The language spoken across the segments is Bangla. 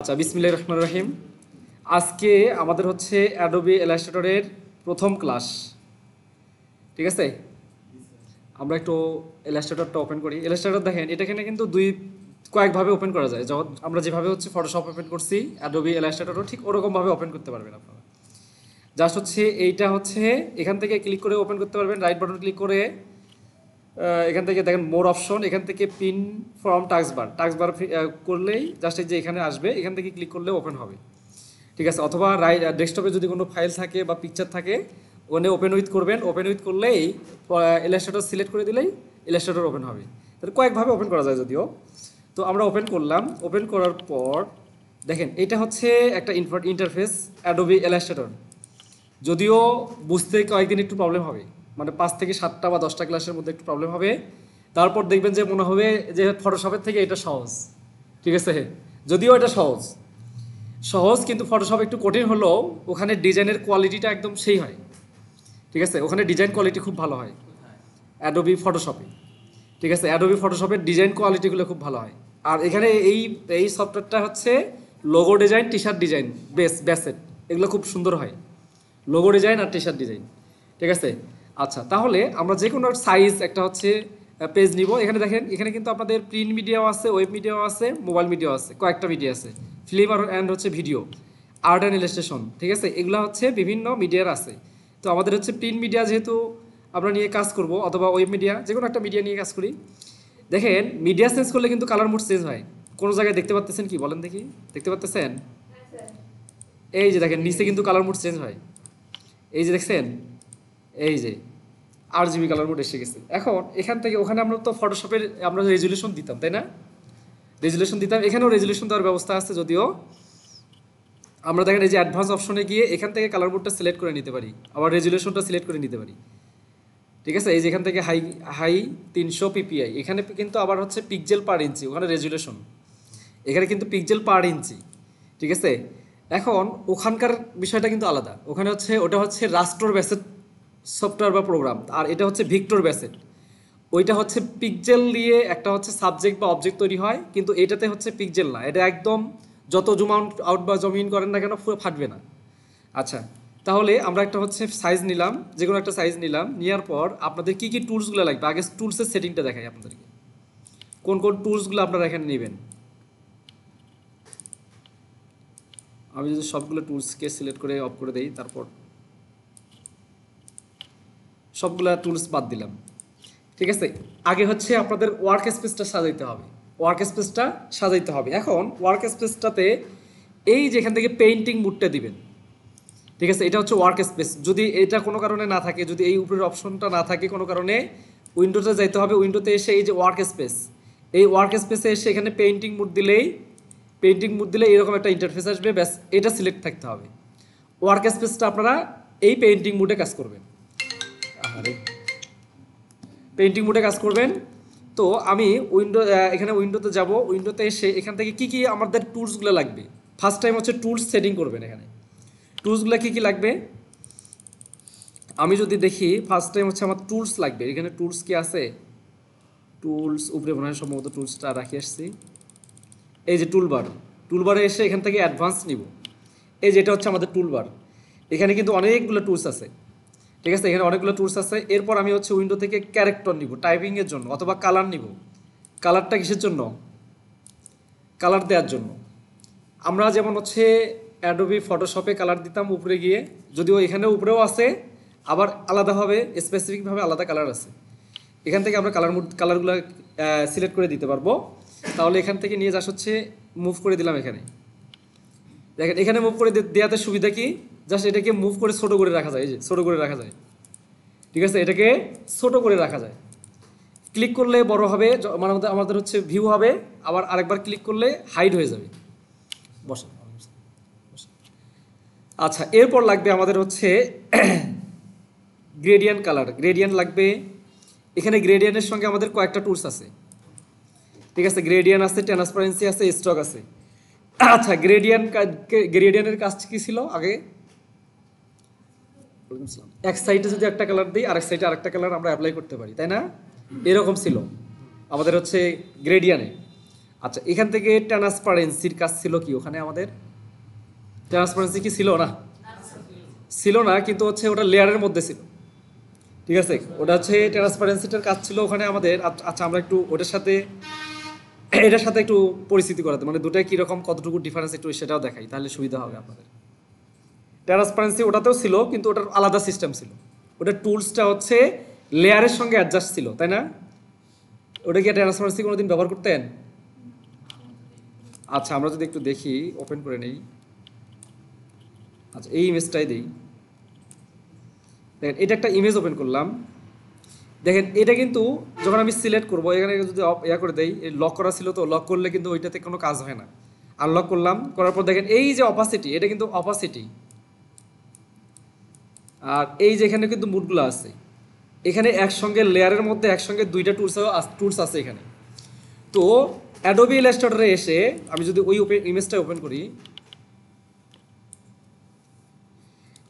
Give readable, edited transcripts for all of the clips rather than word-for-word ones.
আচ্ছা, বিসমিল্লাহির রহমানির রহিম। আজকে আমাদের হচ্ছে অ্যাডোবি ইলাস্ট্রেটরের প্রথম ক্লাস। ঠিক আছে, আমরা একটু ইলাস্ট্রেটরটা ওপেন করি। ইলাস্ট্রেটর দেখেন, এটাখানে কিন্তু কয়েকভাবে ওপেন করা যায়। যখন আমরা যেভাবে হচ্ছে ফটোশপ ওপেন করছি, অ্যাডোবি ইলাস্ট্রেটরও ঠিক ওরকমভাবে ওপেন করতে পারবেন আপনারা। জাস্ট হচ্ছে এইটা হচ্ছে এখান থেকে ক্লিক করে ওপেন করতে পারবেন। রাইট বাটন ক্লিক করে এখান থেকে দেখেন মোর অপশন, এখান থেকে পিন ফ্রম টাস্কবার করলেই জাস্ট এই যে এখানে আসবে, এখান থেকে ক্লিক করলে ওপেন হবে। ঠিক আছে, অথবা ডেস্কটপে যদি কোনো ফাইল থাকে বা পিকচার থাকে ওখানে ওপেন উইথ করবেন। ওপেন উইথ করলেই ইলাস্ট্রেটর সিলেক্ট করে দিলেই ইলাস্ট্রেটর ওপেন হবে। তাহলে কয়েকভাবে ওপেন করা যায় যদিও। তো আমরা ওপেন করলাম। ওপেন করার পর দেখেন এটা হচ্ছে একটা ইন্টারফেস অ্যাডোবি ইলাস্ট্রেটর। যদিও বুঝতে কয়েকদিন একটু প্রবলেম হবে, মানে 5 থেকে 7টা বা 10টা ক্লাসের মধ্যে একটু প্রবলেম হবে। তারপর দেখবেন যে মনে হবে যে ফটোশপের থেকে এটা সহজ। ঠিক আছে, যদিও এটা সহজ কিন্তু ফটোশপ একটু কঠিন হলেও ওখানে ডিজাইনের কোয়ালিটিটা একদম সেই হয়। ঠিক আছে, ওখানে ডিজাইন কোয়ালিটি খুব ভালো হয় অ্যাডোবি ফটোশপে। ঠিক আছে, অ্যাডোবি ফটোশপের ডিজাইন কোয়ালিটিগুলো খুব ভালো হয়। আর এখানে এই সফটওয়্যারটা হচ্ছে logo design, T shirt design, বেসেট, এগুলো খুব সুন্দর হয়। লোগো ডিজাইন আর টি শার্ট ডিজাইন। ঠিক আছে, আচ্ছা তাহলে আমরা যে কোনো সাইজ একটা হচ্ছে পেজ নিব। এখানে দেখেন, এখানে কিন্তু আপনাদের প্রিন্ট মিডিয়াও আছে, ওয়েব মিডিয়াও আছে, মোবাইল মিডিয়াও আছে, কয়েকটা মিডিয়া আছে, ফিল্ম অ্যান্ড হচ্ছে ভিডিও, আর্ট অ্যান্ড ইলাস্ট্রেশন। ঠিক আছে, এগুলো হচ্ছে বিভিন্ন মিডিয়ার আছে। তো আমাদের হচ্ছে প্রিন্ট মিডিয়া যেহেতু আমরা নিয়ে কাজ করব, অথবা ওয়েব মিডিয়া, যে কোনো একটা মিডিয়া নিয়ে কাজ করি। দেখেন মিডিয়া চেঞ্জ করলে কিন্তু কালার মোড চেঞ্জ হয়। কোনো জায়গায় দেখতে পাচ্ছেন কি বলেন দেখি? দেখতে পাচ্ছেন? এই যে দেখেন নিচে কিন্তু কালার মোড চেঞ্জ হয়। এই যে দেখছেন, এই যে RGB কালার মোড এসে গেছে। এখন এখান থেকে ওখানে আমরা তো ফটোশপের আমরা রেজুলেশন দিতাম, তাই না? রেজুলেশন দিতাম, এখানেও রেজুলেশন দেওয়ার ব্যবস্থা আছে। যদিও আমরা দেখেন এই যে অ্যাডভান্স অপশনে গিয়ে এখান থেকে কালার মোডটা সিলেক্ট করে নিতে পারি, আবার রেজুলেশনটা সিলেক্ট করে নিতে পারি। ঠিক আছে, এই যে এখান থেকে হাই 300 PPI, এখানে কিন্তু আবার হচ্ছে পিক্সেল পার ইঞ্চি, ওখানে রেজুলেশন, এখানে কিন্তু পিক্সেল পার ইঞ্চি। ঠিক আছে, এখন ওখানকার বিষয়টা কিন্তু আলাদা। ওখানে হচ্ছে ওটা হচ্ছে রাস্ট্রর বেসেট সফটওয়্যার বা প্রোগ্রাম, আর এটা হচ্ছে ভিক্টর বেসেট। ওইটা হচ্ছে পিক্সেল দিয়ে একটা হচ্ছে সাবজেক্ট বা অবজেক্ট তৈরি হয়, কিন্তু এটাতে হচ্ছে পিক্সেল না, এটা একদম যত জুম আউট বা জুম ইন করেন না কেন পুরো ফাটবে না। আচ্ছা, তাহলে আমরা একটা হচ্ছে সাইজ নিলাম, যে কোনো একটা সাইজ নিলাম। নেওয়ার পর আপনাদের কী কী টুলসগুলো লাগবে, আগে টুলসের সেটিংটা দেখাই আপনাদেরকে, কোন কোন টুলসগুলো আপনারা এখানে নেবেন। আমি যদি সবগুলো টুলসকে সিলেক্ট করে অফ করে দেই, তারপর সবগুলো টুলস বাদ দিলাম। ঠিক আছে, আগে হচ্ছে আপনাদের ওয়ার্ক স্পেসটা সাজাইতে হবে। এখন ওয়ার্ক স্পেসটাতে এই যে এখান থেকে পেইন্টিং মুডটা দিবেন। ঠিক আছে, এটা হচ্ছে ওয়ার্ক স্পেস। যদি এটা কোনো কারণে না থাকে, যদি এই উপরের অপশনটা না থাকে কোনো কারণে, উইন্ডোতে যাইতে হবে। উইন্ডোতে এসে এই যে ওয়ার্ক স্পেস, এই ওয়ার্ক স্পেসে এসে এখানে পেইন্টিং মুড দিলে এরকম একটা ইন্টারফেস আসবে। ব্যাস, এটা সিলেক্ট থাকতে হবে। ওয়ার্ক স্পেসটা আপনারা এই পেইন্টিং মুডে কাজ করবেন। তো আমি এখানে উইন্ডোতে যাব। উইন্ডোতে এসে এখান থেকে কি কি আমাদের টুলসগুলো লাগবে, ফার্স্ট টাইম হচ্ছে টুলস সেটিং করবেন। এখানে টুলসগুলো কি কি লাগবে আমি যদি দেখি, ফার্স্ট টাইম হচ্ছে আমার টুলস লাগবে। এখানে টুলস কি আছে? টুলস উপরে মনে হয় সম্ভবত টুলসটা রাখি আসছি। এই যে টুলবারে এসে এখান থেকে অ্যাডভান্স নিব। এই যে এটা হচ্ছে আমাদের টুলবার। এখানে কিন্তু অনেকগুলো টুলস আছে। ঠিক আছে, এখানে অনেকগুলো টুলস আছে। এরপর আমি হচ্ছে উইন্ডো থেকে ক্যারেক্টর নিব টাইপিংয়ের জন্য, অথবা কালার নিব। কালারটা কিসের জন্য? কালার দেওয়ার জন্য। আমরা যেমন হচ্ছে অ্যাডোবি ফটোশপে কালার দিতাম উপরে গিয়ে, যদিও এখানে উপরেও আছে, আবার আলাদাভাবে স্পেসিফিকভাবে আলাদা কালার আছে। এখান থেকে আমরা কালারগুলো সিলেক্ট করে দিতে পারবো। তাহলে এখান থেকে নিয়ে যাস হচ্ছে মুভ করে দিলাম। এখানে দেখেন, এখানে মুভ করে দেওয়াতে সুবিধা কি, জাস্ট এটাকে মুভ করে ছোটো করে রাখা যায়। এই যে ছোটো করে রাখা যায়। ঠিক আছে, এটাকে ছোটো করে রাখা যায়। ক্লিক করলে বড় হবে, মানে আমাদের হচ্ছে ভিউ হবে। আবার আরেকবার ক্লিক করলে হাইড হয়ে যাবে। বসে। আচ্ছা, এরপর লাগবে আমাদের হচ্ছে গ্রেডিয়েন্ট কালার। গ্রেডিয়েন্ট লাগবে। এখানে গ্রেডিয়েন্টের সঙ্গে আমাদের কয়েকটা টুলস আছে। ঠিক আছে, গ্রেডিয়েন্ট আছে, ট্রান্সপারেন্সি আছে, স্টক আছে। আচ্ছা, গ্রেডিয়েন্টের কাজ কি ছিল আগে? এক সাইডে যদি একটা কালার দিই, আরেক সাইডে আরেকটা কালার আমরা অ্যাপ্লাই করতে পারি, তাই না? এরকম ছিল আমাদের হচ্ছে গ্রেডিয়েন্টে। আচ্ছা, এখান থেকে ট্রান্সপারেন্সির কাজ ছিল কি ওখানে আমাদের? ট্রান্সপারেন্সি কি ছিল না? ছিল না, কিন্তু হচ্ছে ওটা লেয়ারের মধ্যে ছিল। ঠিক আছে, ওটা হচ্ছে ট্রান্সপারেন্সিটার কাজ ছিল ওখানে আমাদের। আচ্ছা, আমরা একটু ওটার সাথে এটার সাথে একটু পরিস্থিতি করাতে, মানে দুটাই কীরকম, কতটুকু ডিফারেন্স একটু সেটাও দেখাই, তাহলে সুবিধা হবে আপনাদের। ট্রান্সপারেন্সি ওটাতেও ছিল, কিন্তু ওটার আলাদা সিস্টেম ছিল। ওটার টুলসটা হচ্ছে লেয়ারের সঙ্গে অ্যাডজাস্ট ছিল, তাই না? ওটা কি ট্রান্সপারেন্সি কোনোদিন ব্যবহার করতেন? আচ্ছা, আমরা যদি একটু দেখি, ওপেন করে নেই। আচ্ছা, এই ইমেজটাই দিই। দেখেন, এটা একটা ইমেজ ওপেন করলাম। দেখেন, এটা কিন্তু যখন আমি সিলেক্ট করবো, এখানে যদি ইয়া করে দেই, লক করা ছিল তো, লক করলে কিন্তু ওইটাতে কোনো কাজ হয় না। আনলক করলাম, করার পর দেখেন এই যে অপাসিটি, এটা কিন্তু অপাসিটি। আর এই যে এখানে কিন্তু মুডগুলো আছে, এখানে একসঙ্গে লেয়ারের মধ্যে একসঙ্গে দুইটা টুলস আছে এখানে। তো অ্যাডোবি ইলাস্ট্রেটরে এসে আমি যদি ওই ইমেজটা ওপেন করি,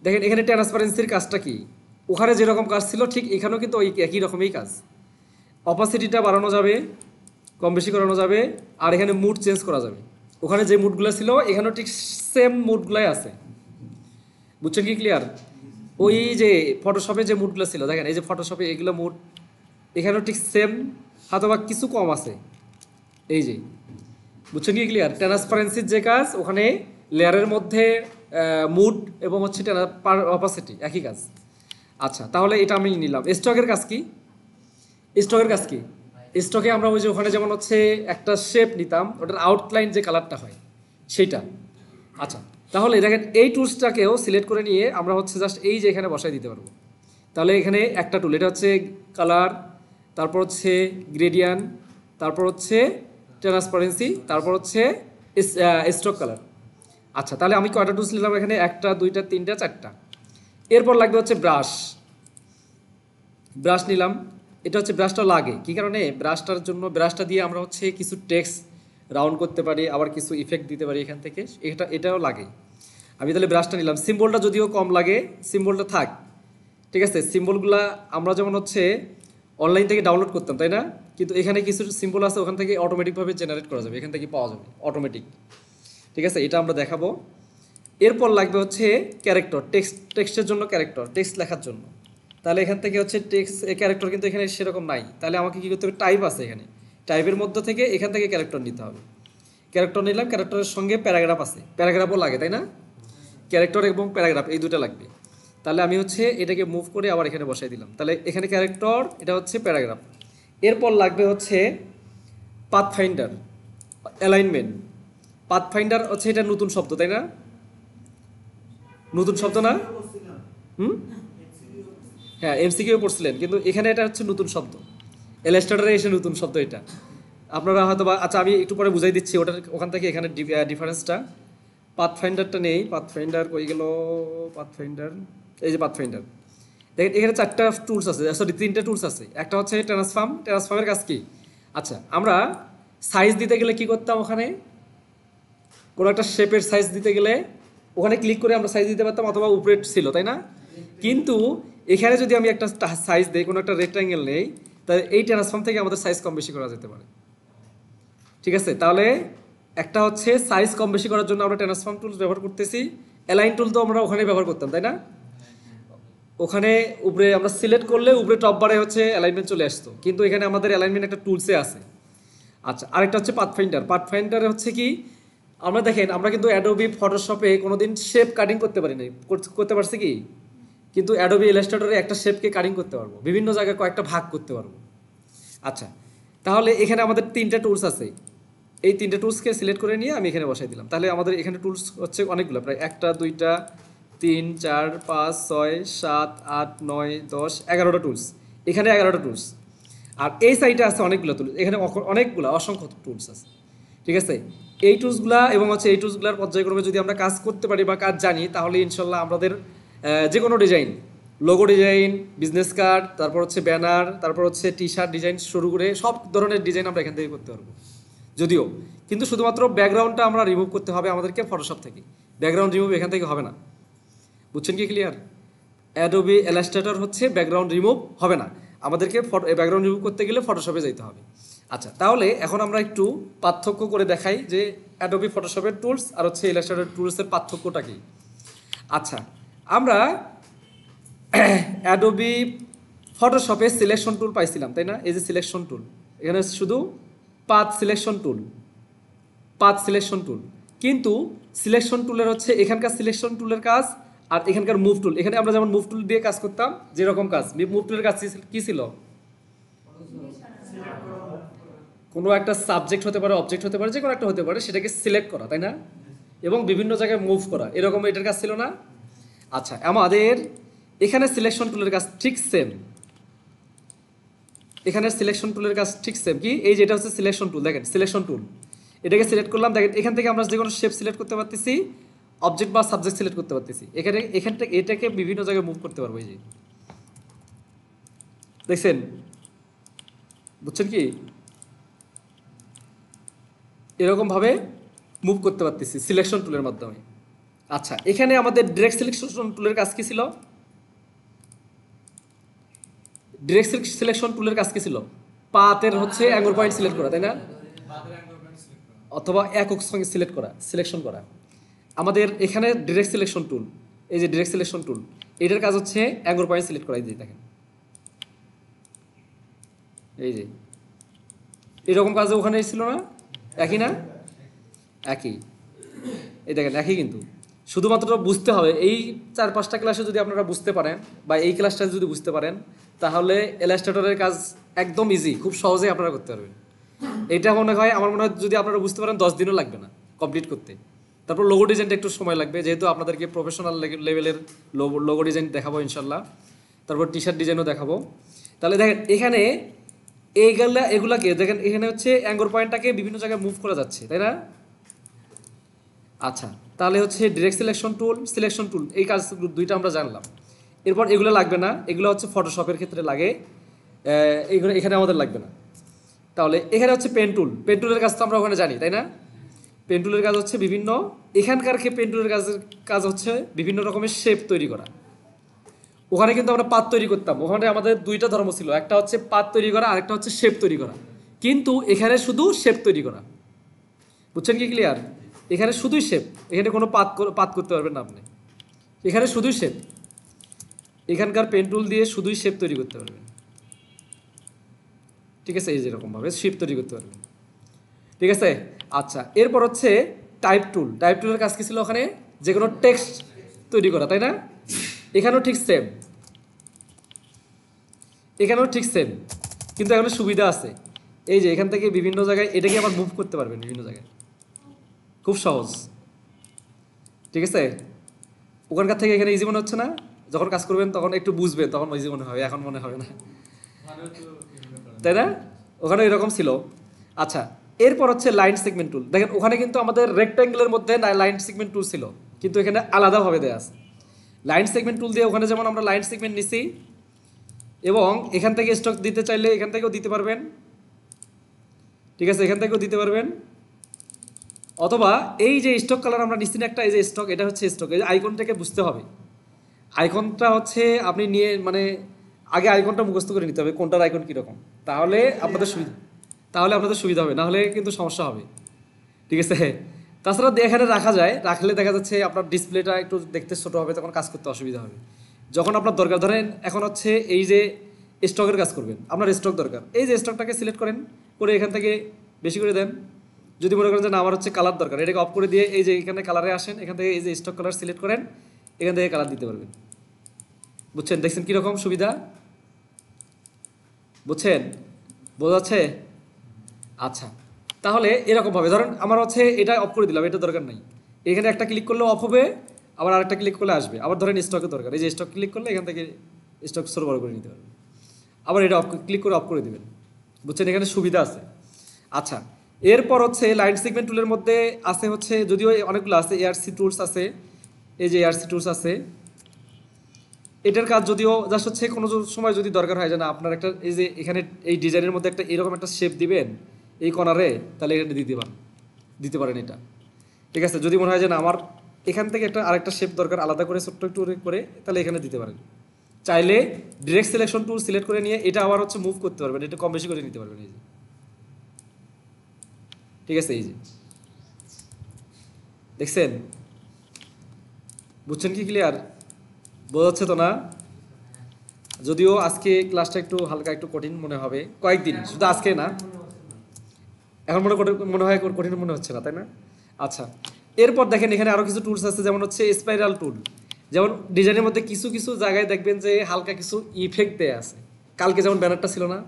দেখেন এখানে ট্রান্সপারেন্সির কাজটা কি, ওখানে যেরকম কাজ ছিল ঠিক এখানেও কিন্তু ওই একই রকমই কাজ। অপাসিটিটা বাড়ানো যাবে, কম বেশি করানো যাবে, আর এখানে মুড চেঞ্জ করা যাবে। ওখানে যে মুডগুলো ছিল এখানেও ঠিক সেম মুডগুলাই আছে। বুঝছেন কি? ক্লিয়ার? ওই যে ফটোশপে যে মুডগুলো ছিল, দেখেন এই যে ফটোশপে এগুলো মুড, এখানেও ঠিক সেম, হয়তোবা কিছু কম আছে। এই যে, বুঝছেন কি? ক্লিয়ার? ট্রান্সপারেন্সির যে কাজ ওখানে লেয়ারের মধ্যে মুড এবং হচ্ছে অপাসিটি একই কাজ। আচ্ছা, তাহলে এটা আমি নিলাম। স্টকের কাজ কি? স্টকের কাজ কি? স্টকে আমরা ওই যে ওখানে যেমন হচ্ছে একটা শেপ নিতাম, ওটার আউটলাইন যে কালারটা হয় সেইটা। আচ্ছা, তাহলে দেখেন এই টুলসটাকেও সিলেক্ট করে নিয়ে আমরা হচ্ছে জাস্ট এই যে এখানে বসাই দিতে পারবো। তাহলে এখানে একটা টুল, এটা হচ্ছে কালার, তারপর হচ্ছে গ্রেডিয়ান, তারপর হচ্ছে ট্রান্সপারেন্সি, তারপর হচ্ছে স্টক কালার। আচ্ছা, তাহলে আমি কয়টা টুলস নিলাম এখানে? একটা, দুইটা, তিনটা, চারটা। এরপর লাগবে হচ্ছে ব্রাশ। ব্রাশ নিলাম। এটা হচ্ছে ব্রাশটা লাগে কি কারণে? ব্রাশটার জন্য, ব্রাশটা দিয়ে আমরা হচ্ছে কিছু টেক্সট রাউন্ড করতে পারি, আবার কিছু ইফেক্ট দিতে পারি এখান থেকে, এটাও লাগে। আমি তাহলে ব্রাশটা নিলাম। সিম্বলটা যদিও কম লাগে, সিম্বলটা থাক, ঠিক আছে। সিম্বলগুলা আমরা যেমন হচ্ছে অনলাইন থেকে ডাউনলোড করতাম, তাই না? কিন্তু এখানে কিছু সিম্বল আছে, ওখান থেকে অটোমেটিকভাবে জেনারেট করা যাবে, এখান থেকে পাওয়া যাবে অটোমেটিক। ঠিক আছে, এটা আমরা দেখাবো। এরপর লাগবে হচ্ছে ক্যারেক্টার, টেক্সটের জন্য ক্যারেক্টার, টেক্সট লেখার জন্য। তাহলে এখান থেকে হচ্ছে টেক্সট ক্যারেক্টার কিন্তু এখানে সেরকম নাই, তাহলে আমাকে কী করতে হবে? টাইপ আছে এখানে, টাইপের মধ্যে থেকে এখান থেকে ক্যারেক্টার নিতে হবে। ক্যারেক্টার নিলাম, ক্যারেক্টারের সঙ্গে প্যারাগ্রাফ আছে, প্যারাগ্রাফও লাগে, তাই না? ক্যারেক্টার এবং প্যারাগ্রাফ এই দুটো লাগবে। তাহলে আমি হচ্ছে এটাকে মুভ করে আবার এখানে বসাই দিলাম। তাহলে এখানে ক্যারেক্টার, এটা হচ্ছে প্যারাগ্রাফ। এরপর লাগবে হচ্ছে পাথফাইন্ডার, অ্যালাইনমেন্ট। পাথফাইন্ডার হচ্ছে এটা নতুন শব্দ, তাই না? নতুন শব্দ না? হুম, হ্যাঁ, এমসিকিউ পড়ছিলেন, কিন্তু এখানে এটা হচ্ছে নতুন শব্দ। ইলাস্ট্রেটরে এসে নতুন শব্দ এটা আপনারা হয়তো বা, আচ্ছা আমি একটু পরে বুঝাই দিচ্ছি ওটার ওখান থেকে এখানে ডিফারেন্সটা। পাথফাইন্ডারটা নেই, পাথফাইন্ডার কই গেল? পাথফাইন্ডার, এই যে পাথফাইন্ডার। দেখেন এখানে চারটা টুলস আছে, সরি তিনটা টুলস আছে। একটা হচ্ছে ট্রান্সফর্ম। ট্রান্সফর্মের কাজ কি? আচ্ছা, আমরা সাইজ দিতে গেলে কি করতাম? ওখানে কোনো একটা শেপের সাইজ দিতে গেলে ওখানে ক্লিক করে আমরা সাইজ দিতে পারতাম, অথবা উপরে ছিল, তাই না? কিন্তু এখানে যদি আমি একটা সাইজ দিই, কোনো একটা রেক্ট্যাঙ্গেল নেই, তাহলে এই ট্রান্সফর্ম থেকে আমাদের সাইজ কম বেশি করা যেতে পারে। ঠিক আছে, তাহলে একটা হচ্ছে সাইজ কম বেশি করার জন্য আমরা ট্রান্সফর্ম টুল ব্যবহার করতেছি। অ্যালাইন টুল তো আমরা ওখানে ব্যবহার করতাম, তাই না? ওখানে উপরে আমরা সিলেক্ট করলে উপরে টপ বারে হচ্ছে অ্যালাইনমেন্ট চলে আসতো, কিন্তু এখানে আমাদের অ্যালাইনমেন্ট একটা টুলসে আছে। আচ্ছা, আরেকটা হচ্ছে পাথফাইন্ডার। পাথফাইন্ডার হচ্ছে কি, আমরা দেখেন আমরা কিন্তু অ্যাডোবি ফটোশপে কোনোদিন শেপ কাটিং করতে পারি না, করতে পারছি কি? কিন্তু অ্যাডোবি ইলাস্ট্রেটরে একটা শেপকে কাটিং করতে পারবো, বিভিন্ন জায়গায় কয়েকটা ভাগ করতে পারবো। আচ্ছা, তাহলে এখানে আমাদের তিনটা টুলস আছে, এই তিনটে টুলসকে সিলেক্ট করে নিয়ে আমি এখানে বসাই দিলাম। তাহলে আমাদের এখানে টুলস হচ্ছে অনেকগুলো, প্রায় একটা, দুইটা, 3, 4, 5, 6, 7, 8, 9, 10, 11টা টুলস। এখানে 11টা টুলস। আর এই সাইডে আছে অনেকগুলো টুলস, এখানে অনেকগুলো, অসংখ্য টুলস আছে। ঠিক আছে, এই টুলসগুলা এবং হচ্ছে এই টুলসগুলার পর্যায়ক্রমে যদি আমরা কাজ করতে পারি বা কাজ জানি, তাহলে ইনশাল্লাহ আমাদের যে কোনো design, logo design, business card, তারপর হচ্ছে ব্যানার, তারপর হচ্ছে টি শার্ট ডিজাইন শুরু করে সব ধরনের ডিজাইন আমরা এখান থেকে করতে পারবো। যদিও কিন্তু শুধুমাত্র ব্যাকগ্রাউন্ডটা আমরা রিমুভ করতে হবে আমাদেরকে ফটোশপ থেকে, ব্যাকগ্রাউন্ড রিমুভ এখান থেকে হবে না। বুঝছেন কি? ক্লিয়ার? অ্যাডোবি ইলাস্ট্রেটর হচ্ছে ব্যাকগ্রাউন্ড রিমুভ হবে না, আমাদেরকে ব্যাকগ্রাউন্ড রিমুভ করতে গেলে ফটোশপে যেতে হবে। আচ্ছা, তাহলে এখন আমরা একটু পার্থক্য করে দেখাই যে অ্যাডোবি ফটোশপের টুলস আর হচ্ছে ইলাস্ট্রেটর টুলসের পার্থক্যটা কি। আচ্ছা, আমরা অ্যাডোবি ফটোশপে সিলেকশন টুল পাইছিলাম, তাই না? এই যে সিলেকশন টুল, এখানে শুধু path selection tool, path selection tool. কিন্তু সিলেকশন টুলের হচ্ছে এখানকার সিলেকশন টুলের কাজ আর এখানকার মুভ টুল। এখানে আমরা যেমন মুভ টুল দিয়ে কাজ করতাম, যেরকম কাজ মুভ টুলের কাজ কি ছিল? কোনো একটা সাবজেক্ট হতে পারে, অবজেক্ট হতে পারে, যে কোনো একটা হতে পারে, সেটাকে সিলেক্ট করা, তাই না? এবং বিভিন্ন জায়গায় মুভ করা, এরকম এটার কাজ ছিল না? আচ্ছা, আমাদের এখানে সিলেকশন টুলের কাজ ঠিক সেম। এখানে সিলেকশন টুলের কাজ ঠিক সেম। কি? এই যে এটা হচ্ছে সিলেকশন টুল, দেখেন সিলেকশন টুল, এটাকে সিলেক্ট করলাম, দেখেন এখান থেকে আমরা যে কোনো শেপ সিলেক্ট করতে পারতেছি, অবজেক্ট বা সাবজেক্ট সিলেক্ট করতে পারতেছি। এখান থেকে এটাকে বিভিন্ন জায়গায় মুভ করতে পারবো। এই যে দেখছেন, বুঝছেন কি? এরকমভাবে মুভ করতে পারতেছি সিলেকশন টুলের মাধ্যমে। আচ্ছা, এখানে আমাদের ডিরেক্ট সিলেকশন টুলের কাজ কি ছিল? ডিরেক্ট সিলেকশন টুলের কাজ কি ছিল? পাতের হচ্ছে অ্যাঙ্গল পয়েন্ট সিলেক্ট করা, তাই না? অথবা একক সঙ্গে সিলেক্ট করা, সিলেকশন করা। আমাদের এখানে ডিরেক্ট সিলেকশন টুল, এই যে ডিরেক্ট সিলেকশন টুল, এটার কাজ হচ্ছে অ্যাঙ্গল পয়েন্ট সিলেক্ট করা। এই যে দেখেন, এই যে এরকম কাজ ওখানে ছিল না? একই না? একই। এই দেখেন একই, কিন্তু শুধুমাত্র বুঝতে হবে। এই 4-5টা ক্লাসে যদি আপনারা বুঝতে পারেন, বা এই ক্লাসটা যদি বুঝতে পারেন, তাহলে ইলাস্ট্রেটরের কাজ একদম ইজি, খুব সহজেই আপনারা করতে পারবেন। এটা মনে হয়, আমার মনে হয় যদি আপনারা বুঝতে পারেন 10 দিনও লাগবে না কমপ্লিট করতে। তারপর লোগো ডিজাইনটা একটু সময় লাগবে, যেহেতু আপনাদেরকে প্রফেশনাল লেভেলের লোগো ডিজাইন দেখাবো ইনশাল্লাহ। তারপর টি শার্ট ডিজাইনও দেখাবো। তাহলে দেখেন এখানে এগুলাকে দেখেন, এখানে হচ্ছে অ্যাঙ্গল পয়েন্টটাকে বিভিন্ন জায়গায় মুভ করা যাচ্ছে, তাই না? আচ্ছা, তাহলে হচ্ছে ডিরেক্ট সিলেকশন টুল এই কাজ দুইটা আমরা জানলাম। এরপর এগুলো লাগবে না, এগুলো হচ্ছে ফটোশপের ক্ষেত্রে লাগে, এইগুলো এখানে আমাদের লাগবে না। তাহলে এখানে হচ্ছে পেন টুলের কাজ তো আমরা ওখানে জানি, তাই না? পেন টুলের কাজ হচ্ছে বিভিন্ন, এখানকার পেন টুলের কাজ হচ্ছে বিভিন্ন রকমের শেপ তৈরি করা। ওখানে কিন্তু আমরা পাত তৈরি করতাম, ওখানে আমাদের দুইটা ধর্ম ছিল, একটা হচ্ছে পাত তৈরি করা, আরেকটা হচ্ছে শেপ তৈরি করা। কিন্তু এখানে শুধু শেপ তৈরি করা। বুঝছেন কি? ক্লিয়ার? এখানে শুধুই শেপ, এখানে কোনো পাত করতে পারবেন না আপনি। এখানে শুধুই শেপ, এখানকার পেন টুল দিয়ে শুধুই শেপ তৈরি করতে পারবেন। ঠিক আছে? এই যেরকমভাবে শেপ তৈরি করতে পারবেন। ঠিক আছে? আচ্ছা, এরপর হচ্ছে টাইপ টুলের কাজ কি ছিল? ওখানে যে কোনো টেক্সট তৈরি করা, তাই না? এখানেও ঠিক সেম, কিন্তু এখানে সুবিধা আছে। এই যে এখান থেকে বিভিন্ন জায়গায় এটাকে আবার মুভ করতে পারবেন বিভিন্ন জায়গায়, খুব সহজ। ঠিক আছে? ওখানকার থেকে এখানে ইজি মনে হচ্ছে না? যখন কাজ করবেন তখন একটু বুঝবেন, তখন ইজি মনে হবে, এখন মনে হবে না, তাই না? ওখানে এরকম ছিল। আচ্ছা, এরপর হচ্ছে লাইন সেগমেন্ট টুল। দেখেন ওখানে কিন্তু আমাদের রেক্ট্যাঙ্গেলের মধ্যে লাইন সেগমেন্ট টুল ছিল, কিন্তু এখানে আলাদাভাবে দেওয়া আছে। লাইন সেগমেন্ট টুল দিয়ে ওখানে যেমন আমরা লাইন সেগমেন্ট নিছি, এবং এখান থেকে স্টক দিতে চাইলে এখান থেকেও দিতে পারবেন। ঠিক আছে? এখান থেকেও দিতে পারবেন। অথবা এই যে স্টক কালার আমরা নিচ্ছি না একটা, এই যে স্টক, এটা হচ্ছে স্টক। এই যে আইকনটাকে বুঝতে হবে। আইকনটা হচ্ছে আপনি নিয়ে মানে আগে আইকনটা মুখস্থ করে নিতে হবে, কোনটার আইকন কীরকম, তাহলে আপনাদের সুবিধা হবে, নাহলে কিন্তু সমস্যা হবে। ঠিক আছে? তাছাড়া এখানে রাখা যায়, রাখলে দেখা যাচ্ছে আপনার ডিসপ্লেটা একটু দেখতে ছোটো হবে, তখন কাজ করতে অসুবিধা হবে। যখন আপনার দরকার, ধরেন এখন হচ্ছে এই যে স্টকের কাজ করবেন, আপনার স্টক দরকার, এই যে স্টকটাকে সিলেক্ট করেন, করে এখান থেকে বেশি করে দেন। যদি মনে করেন যে না আমার হচ্ছে কালার দরকার, এটাকে অফ করে দিয়ে এই যে এখানে কালারে আসেন, এখান থেকে এই যে স্টক কালার সিলেক্ট করেন, এখান থেকে কালার দিতে পারবেন। বুঝছেন? দেখছেন কীরকম সুবিধা? বুঝছেন? বোঝা যাচ্ছে? আচ্ছা, তাহলে এরকমভাবে ধরেন আমার হচ্ছে এটা অফ করে দিলাম, এটা দরকার নাই, এখানে একটা ক্লিক করলে অফ হবে, আবার আরেকটা ক্লিক করলে আসবে। আবার ধরেন স্টকের দরকার, এই যে স্টক ক্লিক করলে এখান থেকে স্টক ছোটো বড় করে নিতে পারবেন, আবার এটা ক্লিক করে অফ করে দেবেন। বুঝছেন? এখানে সুবিধা আছে। আচ্ছা, এরপর হচ্ছে লাইন সেগমেন্ট টুলের মধ্যে আছে হচ্ছে, যদিও অনেকগুলো আছে, এআরসি টুলস আছে, এই যে এআরসি টুলস আছে, এটার কাজ যদিও জাস্ট হচ্ছে কোনো সময় যদি দরকার হয় যে না আপনার একটা এই যে এখানে এই ডিজাইনের মধ্যে একটা এরকম একটা শেপ দিবেন এই কর্নারে, তাহলে এখানে দিতে পারেন এটা। ঠিক আছে? যদি মনে হয় যে না আমার এখান থেকে একটা আরেকটা শেপ দরকার আলাদা করে ছোট্ট একটু করে, তাহলে এখানে দিতে পারেন। চাইলে ডিরেক্ট সিলেকশন টুল সিলেক্ট করে নিয়ে এটা আবার হচ্ছে মুভ করতে পারবেন, এটা কম বেশি করে নিতে পারবেন। এই যে ঠিক আছে, এই যে দেখছেন, বুঝছেন কি ক্লিয়ার? বোঝা যাচ্ছে তো না? যদিও আজকে ক্লাসটা একটু হালকা একটু কঠিন মনে হবে, কয়েকদিন, শুধু আজকে না, এখন মনে হয় কঠিন মনে হচ্ছে না, তাই না? আচ্ছা, এরপর দেখেন এখানে আরো কিছু টুলস আছে, যেমন হচ্ছে স্পাইরাল টুল। যেমন ডিজাইনের মধ্যে কিছু কিছু জায়গায় দেখবেন যে হালকা কিছু ইফেক্ট দেয়া আছে। কালকে যেমন ব্যানারটা ছিল না,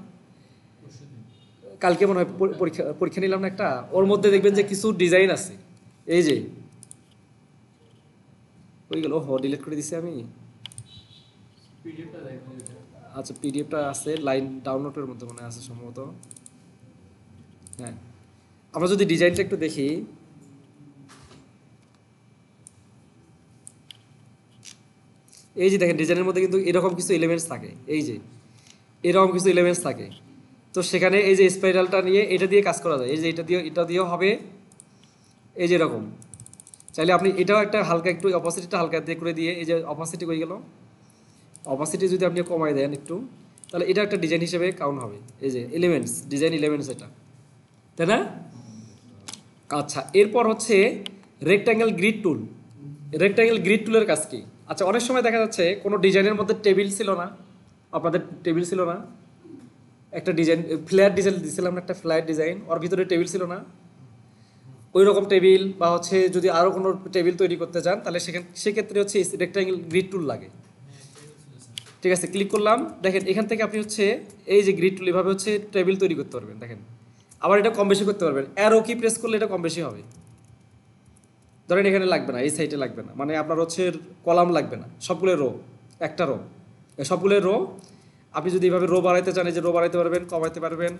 কালকে মনে হয় পরীক্ষা পরীক্ষা নিলাম না একটা, ওর মধ্যে দেখবেন যে কিছু ডিজাইন আছে, এই যে ওই গেল, ডিলিট করে দিছি আমি। আচ্ছা, পিডিএফটা আছে লাইন ডাউনলোডের মধ্যে মনে আছে সম্ভবত। হ্যাঁ, আমরা যদি ডিজাইনটা একটু দেখি, এই যে দেখেন ডিজাইনের মধ্যে কিন্তু এরকম কিছু এলিমেন্টস থাকে, এই যে এরকম কিছু এলিমেন্টস থাকে। তো সেখানে এই যে স্পাইরালটা নিয়ে এটা দিয়ে কাজ করা যায়, এই যে এটা দিয়েও হবে, এই যে এরকম। চাইলে আপনি এটাও একটা হালকা একটু অপাসিটিটা হালকা দিয়ে করে দিয়ে, এই যে অপাসিটি হয়ে গেল, অপাসিটি যদি আপনি কমায় দেন একটু, তাহলে এটা একটা ডিজাইন হিসেবে কাউন্ট হবে। এই যে এলিমেন্টস, ডিজাইন এলিমেন্টস এটা, তাই না? আচ্ছা, এরপর হচ্ছে রেক্ট্যাঙ্গেল গ্রিড টুল। রেক্ট্যাঙ্গেল গ্রিড টুলের কাজ কি? আচ্ছা, অনেক সময় দেখা যাচ্ছে কোনো ডিজাইনের মধ্যে টেবিল ছিল না, আপনাদের টেবিল ছিল না, একটা ডিজাইন ফ্ল্যাট ডিজাইন দিয়েছিলাম না, একটা ফ্ল্যাট ডিজাইন, ওর ভিতরে টেবিল ছিল না, ওই রকম টেবিল, বা হচ্ছে যদি আরও কোনো টেবিল তৈরি করতে চান, তাহলে সেক্ষেত্রে হচ্ছে রেক্ট্যাঙ্গেল গ্রিড টুল লাগে। ঠিক আছে, ক্লিক করলাম, দেখেন এখান থেকে আপনি হচ্ছে এই যে গ্রিড টুল এভাবে হচ্ছে টেবিল তৈরি করতে পারবেন। দেখেন, আবার এটা কম বেশি করতে পারবেন, অ্যারো কি প্রেস করলে এটা কম বেশি হবে। ধরেন এখানে লাগবে না, এই সাইডে লাগবে না, মানে আপনার হচ্ছে কলাম লাগবে না, সবগুলো রো, একটা রো, সবগুলো রো। আপনি যদি এভাবে রো বাড়াইতে চান, এই যে রো বাড়াইতে পারবেন, কমাইতে পারবেন,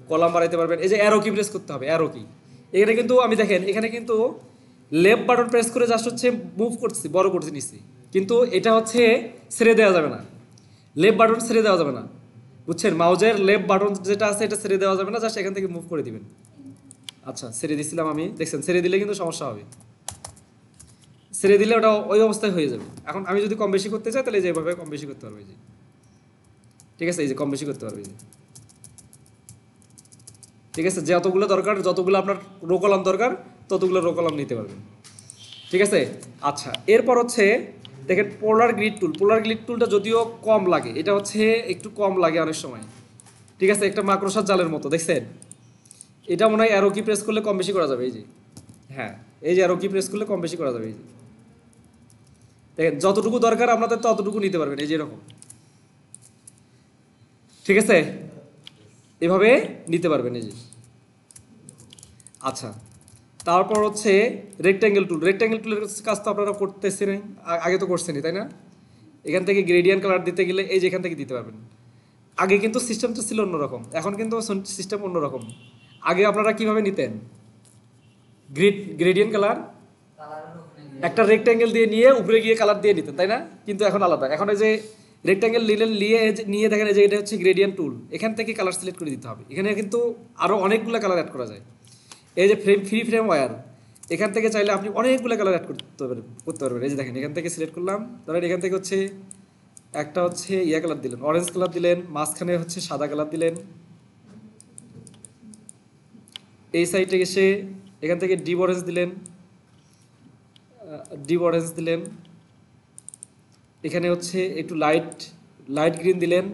কলাম বাড়াইতে পারবেন। এই যে অ্যারো কি প্রেস করতে হবে, অ্যারো কি। এখানে কিন্তু আমি দেখেন এখানে কিন্তু লেফট বাটন প্রেস করে জাস্ট হচ্ছে মুভ করছি, বড় করতে নিচ্ছি, কিন্তু এটা হচ্ছে ছেড়ে দেওয়া যাবে না, লেফট বাটন ছেড়ে দেওয়া যাবে না, বুঝছেন? মাউজের লেফট বাটন যেটা আছে এটা ছেড়ে দেওয়া যাবে না, জাস্ট এখান থেকে মুভ করে দিবেন। আচ্ছা, ছেড়ে দিছিলাম আমি, দেখছেন ছেড়ে দিলে কিন্তু সমস্যা হবে, ছেড়ে দিলে ওটা ওই অবস্থায় হয়ে যাবে। এখন আমি যদি কম বেশি করতে চাই, তাহলে যেভাবে কম বেশি করতে পারবে, এই যে ঠিক আছে, এই যে কম বেশি করতে পারবে, এই যে ঠিক আছে, যতগুলো দরকার, যতগুলো আপনার রো কলাম দরকার, ততগুলো রো কলাম নিতে পারবেন। ঠিক আছে। আচ্ছা, এরপর হচ্ছে দেখেন পোলার গ্রিড টুল। পোলার গ্রিড টুলটা যদিও কম লাগে, এটা হচ্ছে একটু কম লাগে অনেক সময়। ঠিক আছে, একটা মাকড়সার জালের মতো, দেখছেন? এটা মনে হয় অ্যারো কি প্রেস করলে কম বেশি করা যাবে, এই যে হ্যাঁ, এই যে অ্যারো কি প্রেস করলে কম বেশি করা যাবে, এই যে দেখেন যতটুকু দরকার আপনাদের ততটুকু নিতে পারবেন, এই যে এরকম। ঠিক আছে, এভাবে নিতে পারবেন, এই যে। আচ্ছা, তারপর হচ্ছে রেক্ট্যাঙ্গেল টুল। রেক্ট্যাঙ্গেল টুলের কাজ তো আপনারা করতেছেন, আগে তো করছেনই, তাই না? এখান থেকে গ্রেডিয়েন্ট কালার দিতে গেলে এই যে এখান থেকে দিতে পারবেন। আগে কিন্তু সিস্টেমটা ছিল অন্যরকম, এখন কিন্তু সিস্টেম অন্যরকম। আগে আপনারা কিভাবে নিতেন? গ্রেডিয়েন্ট কালার একটা রেক্ট্যাঙ্গেল দিয়ে নিয়ে উপরে গিয়ে কালার দিয়ে নিতেন, তাই না? কিন্তু এখন আলাদা, এখন এই যে রেক্ট্যাঙ্গেল নিয়ে দেখেন, এই যে এটা হচ্ছে গ্রেডিয়েন্ট টুল, এখান থেকে কালার সিলেক্ট করে দিতে হবে। এখানে কিন্তু আরও অনেকগুলো কালার অ্যাড করা যায়। এই যে ফ্রি ফ্রেম ওয়্যার, এখান থেকে চাইলে আপনি অনেকগুলো কালার অ্যাড করতে পারবেন। এই যে দেখেন এখান থেকে সিলেক্ট করলাম, ধরেন এখান থেকে হচ্ছে একটা হচ্ছে ইয়া কালার দিলেন, অরেঞ্জ কালার দিলেন, মাঝখানে হচ্ছে সাদা কালার দিলেন, এই সাইডে এসে এখান থেকে ডিপ অরেঞ্জ দিলেন, এখানে হচ্ছে একটু লাইট লাইট গ্রিন দিলেন,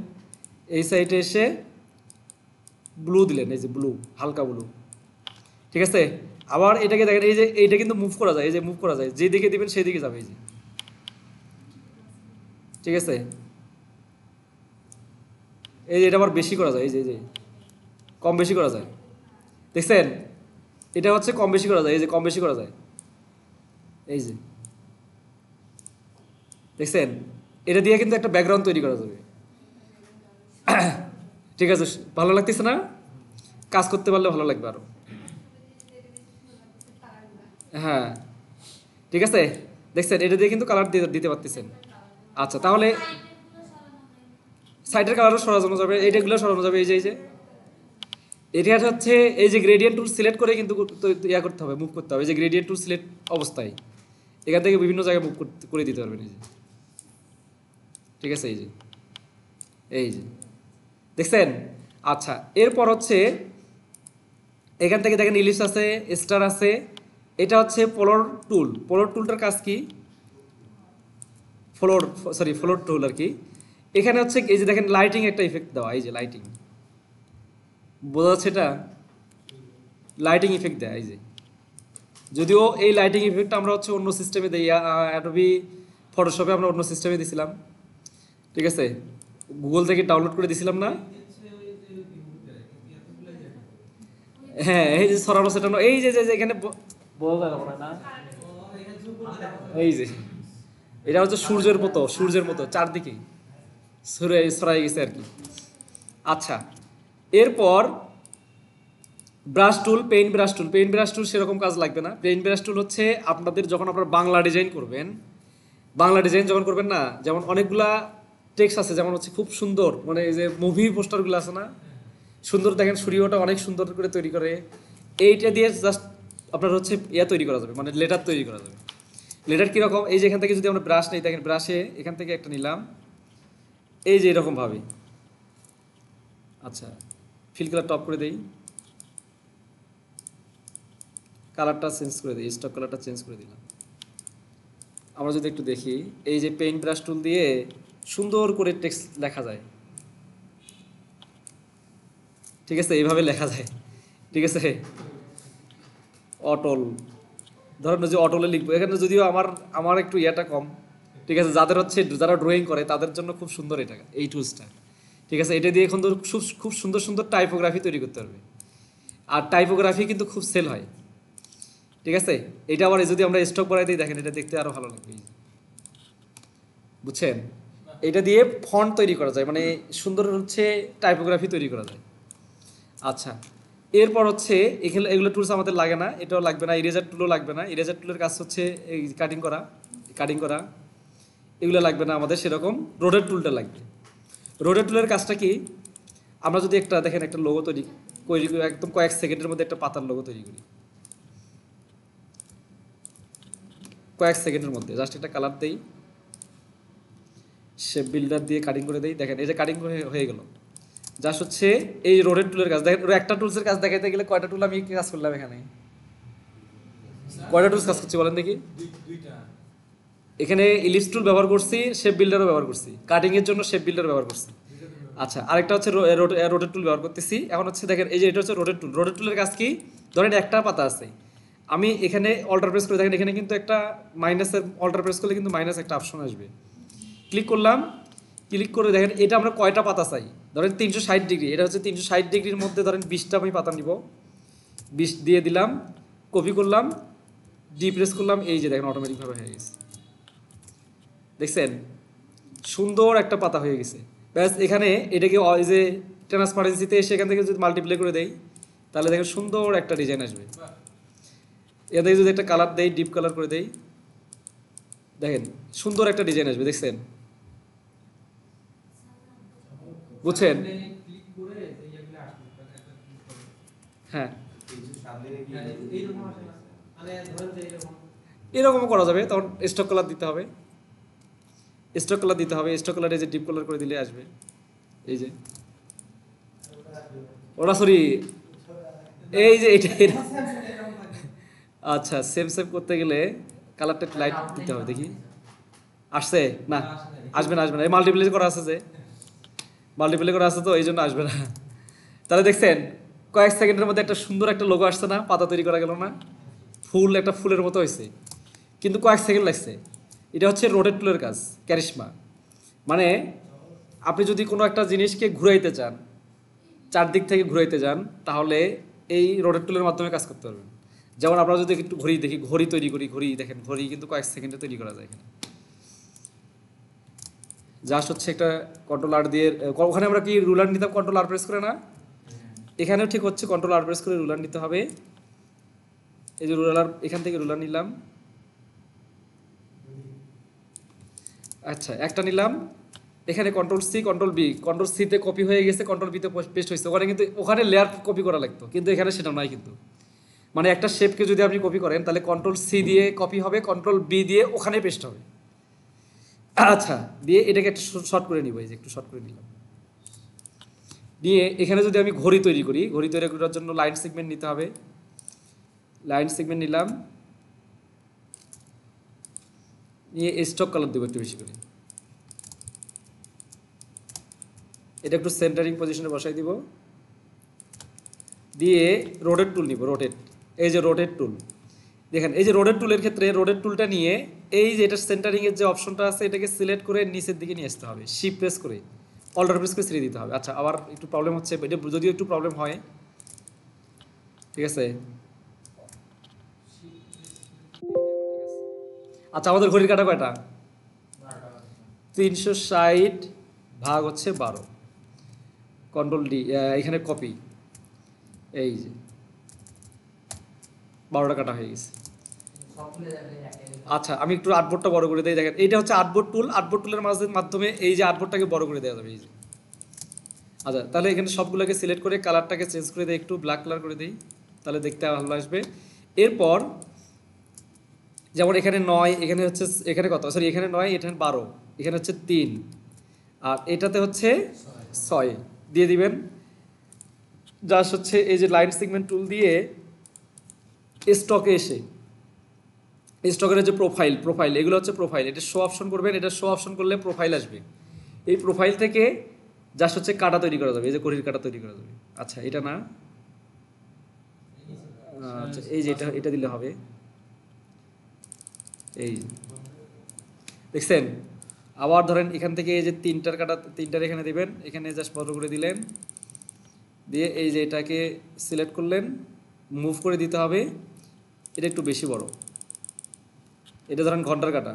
এই সাইডে এসে ব্লু দিলেন, এই যে ব্লু, হালকা ব্লু। ঠিক আছে, আবার এটাকে দেখেন, এই যে এইটা কিন্তু মুভ করা যায়, এই যে মুভ করা যায়, যেদিকে দিবেন সেই দিকে যাবে, এই যে ঠিক আছে। এই যে এটা আবার বেশি করা যায়, এই যে কম বেশি করা যায়, দেখছেন? এটা হচ্ছে কম বেশি করা যায়, এই যে কম বেশি করা যায়, এই যে দেখছেন? এটা দিয়ে কিন্তু একটা ব্যাকগ্রাউন্ড তৈরি করা যাবে। ঠিক আছে, ভালো লাগতেছে না? কাজ করতে পারলে ভালো লাগবে আরো। হ্যাঁ, ঠিক আছে, দেখছেন? এটা দিয়ে কিন্তু কালার দিতে পারতেছেন। আচ্ছা, তাহলে সাইডের কালারও সরানো যাবে, এইটাগুলো সরানো যাবে, এই যে এটা হচ্ছে এই যে গ্রেডিয়েন্ট টুল সিলেক্ট করে কিন্তু ইয়া করতে হবে, মুভ করতে হবে। এই যে গ্রেডিয়েন্ট টুল সিলেক্ট অবস্থায় এখান থেকে বিভিন্ন জায়গায় মুভ করে দিতে পারবেন, এই যে ঠিক আছে, এই যে দেখছেন? আচ্ছা, এরপর হচ্ছে এখান থেকে দেখেন ইলিশ আছে, স্টার আছে। এটা হচ্ছে পোলর টুল। পোলর টুলটার কাজ কি? ফ্লোর, সরি ফ্লোর টুল আর কি। এখানে হচ্ছে এই যে দেখেন লাইটিং একটা ইফেক্ট দেওয়া, এই যে লাইটিং, বোঝা যাচ্ছে এটা? লাইটিং ইফেক্ট দেয় এই যে। যদিও এই লাইটিং ইফেক্টটা আমরা হচ্ছে অন্য সিস্টেমে দিই, অ্যাডোবি ফটোশপে আমরা অন্য সিস্টেমে দিছিলাম, ঠিক আছে, গুগল থেকে ডাউনলোড করে দিছিলাম না। হ্যাঁ এই যে সরানো সেটানো, এই যে যে যে এখানে বোঝা যায় না মনে হয় না, এই যে এটা হচ্ছে সূর্যের মতো, সূর্যের মতো চারদিকে ছড়াই গেছে আর কি। আচ্ছা, এরপর ব্রাশ টুল, পেইন্ট ব্রাশ টুল। পেইন্ট ব্রাশ টুল সেরকম কাজ লাগবে না। পেইন্ট ব্রাশ টুল হচ্ছে আপনাদের যখন আপনারা বাংলা ডিজাইন করবেন, বাংলা ডিজাইন যখন করবেন না, যেমন অনেকগুলা টেক্সট আছে, যেমন হচ্ছে খুব সুন্দর, মানে এই যে মুভি পোস্টারগুলো আছে না, সুন্দর দেখেন, সূর্যটা অনেক সুন্দর করে তৈরি করে। এইটা দিয়ে জাস্ট আপনার হচ্ছে ইয়া তৈরি করা যাবে, মানে লেটার তৈরি করা যাবে। লেটার কীরকম, এই যে এখান থেকে যদি আমরা ব্রাশ নিই, দেখেন ব্রাশে এখান থেকে একটা নিলাম, এই যে এরকমভাবে। আচ্ছা, ফিল কালার টপ করে দেই, কালারটা চেঞ্জ করে দিই, স্টক কালারটা চেঞ্জ করে দিলাম। আমরা যদি একটু দেখি, এই যে পেইন্ট ব্রাশ টুল দিয়ে সুন্দর করে টেক্সট লেখা যায়, ঠিক আছে, এইভাবে লেখা যায়, ঠিক আছে। অটল, ধরেন যে অটলে লিখবো, এখানে যদিও আমার আমার একটু ইয়াটা কম, ঠিক আছে, যাদের হচ্ছে যারা ড্রয়িং করে তাদের জন্য খুব সুন্দর এটা, এই টুলসটা, ঠিক আছে। এটা দিয়ে এখন তো খুব খুব সুন্দর সুন্দর টাইপোগ্রাফি তৈরি করতে পারবে, আর টাইপোগ্রাফি কিন্তু খুব সেল হয়, ঠিক আছে। এটা আবার যদি আমরা স্টক বাড়াই দিই, দেখেন এটা দেখতে আরো ভালো লাগবে, বুঝছেন? এটা দিয়ে ফন্ট তৈরি করা যায়, মানে সুন্দর হচ্ছে টাইপোগ্রাফি তৈরি করা যায়। আচ্ছা, এরপর হচ্ছে এখানে এগুলো টুলস আমাদের লাগে না, এটাও লাগবে না, ইরেজার টুলও লাগবে না। ইরেজার টুলের কাজ হচ্ছে এই কাটিং করা, কাটিং করা, এগুলো লাগবে না আমাদের। সেরকম রোডের টুলটা লাগবে। রোডের টুলের কাজটা কি, আমরা যদি একটা দেখেন একটা লোগো তৈরি করি, একদম কয়েক সেকেন্ডের মধ্যে একটা পাতার লোগো তৈরি করি, কয়েক সেকেন্ডের মধ্যে জাস্ট একটা কালার দেই, শেপ বিল্ডার দিয়ে কাটিং করে দেই, দেখেন এই যে কাটিং হয়ে গেল। জাস্ট হচ্ছে এই রোডের টুলের কাজ। দেখেন একটা টুলসের কাজ দেখাইতে গেলে কয়টা টুল আমি কাজ করলাম এখানে, কয়টা টুলস কাজ করছি বলেন দেখি? এখানে ইলিপস টুল ব্যবহার করছি, শেপ বিল্ডারও ব্যবহার করছি, কাটিং এর জন্য শেপ বিল্ডার ব্যবহার করছি। আচ্ছা, আরেকটা হচ্ছে রোডের টুল ব্যবহার করতেছি। এখন হচ্ছে দেখেন এই যে এটা হচ্ছে রোডের টুল। রোডের টুলের কাজ কি, ধরেন একটা পাতা আছে, আমি এখানে অল্টার প্রেস করে, দেখেন এখানে কিন্তু একটা মাইনাসের, অল্টার প্রেস করলে কিন্তু মাইনাস একটা অপশন আসবে। ক্লিক করলাম, ক্লিক করে দেখেন এটা আমরা কয়টা পাতা চাই, ধরেন 360 ডিগ্রি, এটা হচ্ছে 360 ডিগ্রির মধ্যে ধরেন 20টা আমি পাতা নিব, 20 দিয়ে দিলাম, কপি করলাম, প্রেস করলাম, এই যে দেখেন অটোমেটিকভাবে হয়ে গেছে, দেখছেন? সুন্দর একটা পাতা হয়ে গেছে। ব্যাস, এখানে এটাকে এই যে ট্রান্সপারেন্সিতে এসে এখান থেকে যদি মাল্টিপ্লাই করে দেই, তাহলে দেখেন সুন্দর একটা ডিজাইন আসবে। এখান থেকে যদি একটা কালার দেই, ডিপ কালার করে দেই, দেখেন সুন্দর একটা ডিজাইন আসবে, দেখছেন? বুঝছেন? হ্যাঁ, এরকমও করা যাবে। তখন স্টক কালার দিতে হবে, স্টক কালার দিতে হবে, স্টক কালারে যে ডিপ কালার করে দিলে আসবে, এই যে ওরা, সরি, এই যে এটা। আচ্ছা, সেম সেম করতে গেলে কালারটা লাইট দিতে হবে, দেখি আসছে না, আসবে না, আসবে না, এই মাল্টিপ্লাই করা আছে, যে মাল্টিপ্লাই করা আছে তো এই জন্য আসবে না। তাহলে দেখছেন কয়েক সেকেন্ডের মধ্যে একটা সুন্দর একটা লোগো আসছে না, পাতা তৈরি করা গেল না, ফুল, একটা ফুলের মতো হয়েছে, কিন্তু কয়েক সেকেন্ড লাগছে। এটা হচ্ছে রোডের টুলের কাজ, ক্যারিশমা। মানে আপনি যদি কোনো একটা জিনিসকে ঘুরাইতে চান, চারদিক থেকে ঘুরাইতে যান, তাহলে এই রোডের টুলের মাধ্যমে কাজ করতে পারবেন। যেমন আমরা যদি একটু ঘড়ি দেখি, ঘড়ি তৈরি করি, ঘড়ি দেখেন, ঘড়ি কিন্তু কয়েক সেকেন্ডে তৈরি করা যায়। এখানে জাস্ট হচ্ছে একটা কন্ট্রোল আর দিয়ে, ওখানে আমরা কি রুলার নিতাম, কন্ট্রোল আর প্রেস করে না, এখানেও ঠিক হচ্ছে কন্ট্রোল আর প্রেস করে রুলার নিতে হবে। এই যে রুলার, এখান থেকে রুলার নিলাম, আচ্ছা একটা নিলাম, এখানে control C, control B, control সিতে কপি হয়ে গেছে, কন্ট্রোল বিতে পেস্ট হয়েছে। ওখানে কিন্তু ওখানে লেয়ার কপি করা লাগতো, কিন্তু এখানে সেটা নয় কিন্তু। মানে একটা শেপকে যদি আপনি কপি করেন, তাহলে কন্ট্রোল সি দিয়ে কপি হবে, কন্ট্রোল বি দিয়ে ওখানে পেস্ট হবে। আচ্ছা, দিয়ে এটাকে একটা শর্ট করে নিব, এই যে একটু শর্ট করে নিলাম, নিয়ে এখানে যদি আমি ঘড়ি তৈরি করি, ঘড়ি তৈরি করার জন্য লাইন সেগমেন্ট নিতে হবে। লাইন সেগমেন্ট নিলাম, নিয়ে স্টক কালার দেবো একটু বেশি করে, এটা একটু সেন্টারিং পজিশনে বসাই দিব। দিয়ে রোটেট টুল নিব, রোটেট, এই যে রোটেট টুল, দেখেন এই যে রোটেট টুলের ক্ষেত্রে রোটেট টুলটা নিয়ে এই যে এটা সেন্টারিংয়ের যে অপশনটা আছে এটাকে সিলেক্ট করে নিচের দিকে নিয়ে আসতে হবে, শিফট প্রেস করে, অল্টার প্রেস করে ছেড়ে দিতে হবে। আচ্ছা, আবার একটু প্রবলেম হচ্ছে, এটা যদিও একটু প্রবলেম হয়, ঠিক আছে। আচ্ছা, আমাদের ঘড়ির কাটা কয়টা? 360 ভাগ হচ্ছে 12, কন্ট্রোল ডি, এখানে কপি, এই যে 12টা কাটা হয়ে গেছে। আচ্ছা, আমি একটু আর্টবোর্ডটা বড় করে দিই, দেখেন এইটা হচ্ছে আর্টবোর্ড টুল, আর্টবোর্ড টুলের মাধ্যমে এই যে আর্টবোর্ডটাকে বড় করে দেওয়া যাবে, এই যে। আচ্ছা, তাহলে এখানে সবগুলোকে সিলেক্ট করে কালারটাকে চেঞ্জ করে দিই, একটু ব্ল্যাক কালার করে দিই, তাহলে দেখতে ভালো আসবে। এরপর যেমন এখানে 9, এখানে হচ্ছে, এখানে কত, সরি এখানে 9, এখানে 12, এখানে হচ্ছে 3, আর এটাতে হচ্ছে 6 দিয়ে দিবেন। জাস্ট হচ্ছে এই যে লাইন সেগমেন্ট টুল দিয়ে স্টকে এসে স্টকের যে প্রোফাইল এগুলো হচ্ছে প্রোফাইল, এটা শো অপশন করবেন, এটা শো অপশন করলে প্রোফাইল আসবে। এই প্রোফাইল থেকে জাস্ট হচ্ছে কাটা তৈরি করা যাবে, এই যে ঘড়ির কাটা তৈরি করা যাবে। আচ্ছা, এটা না, আচ্ছা এই যে এটা দিলে হবে, এই দেখছেন। আবার ধরেন এখান থেকে এই যে তিনটার এখানে দিবেন, এখানে জাস্ট বড় করে দিলেন, দিয়ে এই যে এটাকে সিলেক্ট করলেন, মুভ করে দিতে হবে, এটা একটু বেশি বড়, এটা ধরেন ঘন্টার কাটা।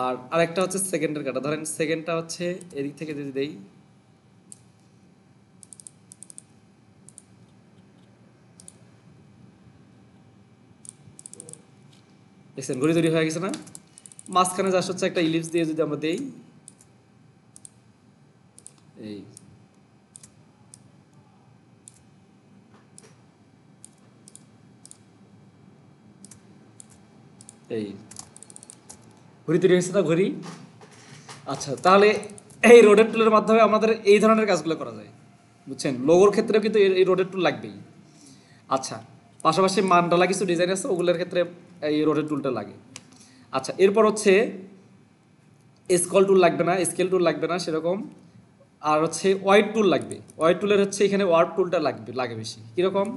আর আরেকটা হচ্ছে সেকেন্ডের কাটা, ধরেন সেকেন্ডটা হচ্ছে এদিক থেকে যদি দেই, দেখছেন ঘড়ি তৈরি হয়ে গেছে না। মাঝখানে জাস্ট হচ্ছে একটা ইলিপস দিয়ে যদি আমরা দেই, এই এই ঘড়ি তৈরি হয়েছে না, ঘড়ি। আচ্ছা, তাহলে এই রোডের টুলের মাধ্যমে আমাদের এই ধরনের কাজগুলো করা যায়, বুঝছেন। লোগোর ক্ষেত্রেও কিন্তু এই রোডের টুল লাগবেই। আচ্ছা, পাশাপাশি মান্ডালা কিছু ডিজাইন আছে, ওগুলোর ক্ষেত্রে এই রোডের টুলটা লাগে। আচ্ছা, এরপর হচ্ছে স্কল টুল লাগবে না, স্কেল টুল লাগবে না সেরকম। আর হচ্ছে ওয়াইড টুল লাগবে, ওয়াইড টুলের হচ্ছে এখানে ওয়ার্ড টুলটা লাগে বেশি। কীরকম,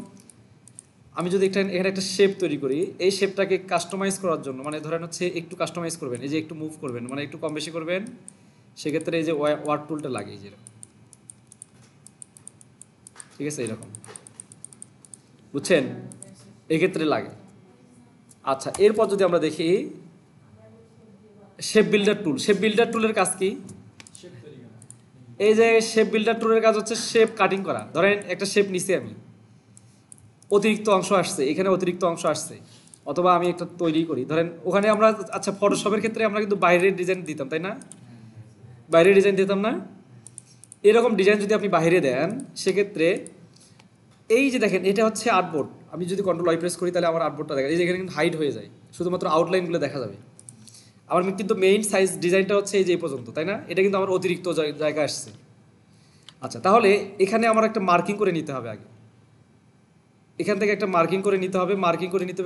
আমি যদি এখানে একটা শেপ তৈরি করি, এই শেপটাকে কাস্টমাইজ করার জন্য, মানে ধরেন হচ্ছে একটু কাস্টমাইজ করবেন, এই যে একটু মুভ করবেন, মানে একটু কম বেশি করবেন, সেক্ষেত্রে এই যে ওয়ার্ড টুলটা লাগে, এই যে ঠিক আছে, এরকম, বুঝছেন, এক্ষেত্রে লাগে। আচ্ছা, এরপর যদি আমরা দেখি শেপ বিল্ডার টুলের কাজ কি? এই যে শেপ বিল্ডার টুলের কাজ হচ্ছে শেপ কাটিং করা। ধরেন একটা শেপ নিছি আমি, অতিরিক্ত অংশ আসছে, এখানে অতিরিক্ত অংশ আসছে, অথবা আমি একটা তৈরি করি, ধরেন ওখানে আমরা, আচ্ছা ফটোশপের ক্ষেত্রে আমরা কিন্তু বাইরের ডিজাইন দিতাম, তাই না? বাইরের ডিজাইন দিতাম না? এরকম ডিজাইন যদি আপনি বাইরে দেন, সেক্ষেত্রে এই যে দেখেন এটা হচ্ছে আর্টবোর্ড, আমি যদি কন্ট্রোল আই প্রেস করি তাহলে আমার আর্টবোর্ডটা দেখা, এই যে এখানে কিন্তু হাইড হয়ে যায়, শুধুমাত্র আউটলাইনগুলো দেখা যাবে। আমার কিন্তু মেইন সাইজ ডিজাইনটা হচ্ছে এই যে এই পর্যন্ত, তাই না? এটা কিন্তু আমার অতিরিক্ত জায়গা আসছে। আচ্ছা, তাহলে এখানে আমার একটা মার্কিং করে নিতে হবে আগে, এখান থেকে একটা মার্কিং করে নিতে হবে,